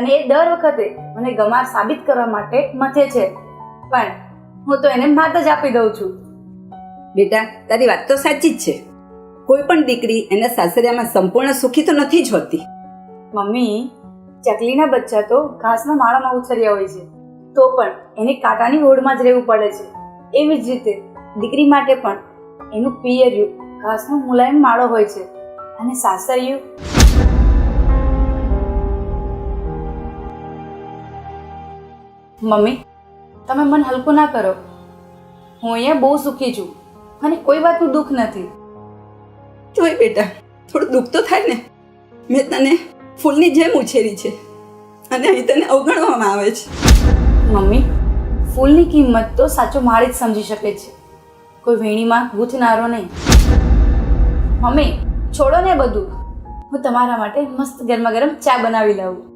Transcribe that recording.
અને એ દર વખતે મને ગમાર સાબિત કરવા માટે મથે છે, પણ હું તો એને માત જ આપી દઉં છું. બેટા, તારી વાત તો સાચી જ છે. કોઈ પણ દીકરી એના સાસરિયામાં સંપૂર્ણ સુખી તો નથી જ હોતી. મમ્મી, ચકલીના બચ્ચા તો ઘાસના માળામાં ઉછર્યા હોય છે, તો પણ એને કાંટાની હોડમાં જ રહેવું પડે છે. એવી જ રીતે દીકરી માટે પણ એનું પિયર્યું ઘાસનો મુલાયમ માળો હોય છે, અને સાસરિયું મમ્મી, તમે મન હલકું ના કરો. હું અહીંયા બહુ સુખી છું અને કોઈ વાતનું દુઃખ નથી. જોઈ બેટા, થોડું દુઃખ તો થાય ને. મેં તને ફૂલની જેમ ઉછેરી છે અને અહીં તને અવગણવામાં આવે છે. મમ્મી, ફૂલની કિંમત તો સાચો માળી જ સમજી શકે છે, કોઈ વીણીમાં ગૂંથનારો નહીં. મમ્મી, છોડો ને બધું, હું તમારા માટે મસ્ત ગરમા ગરમ ચા બનાવી લાવું.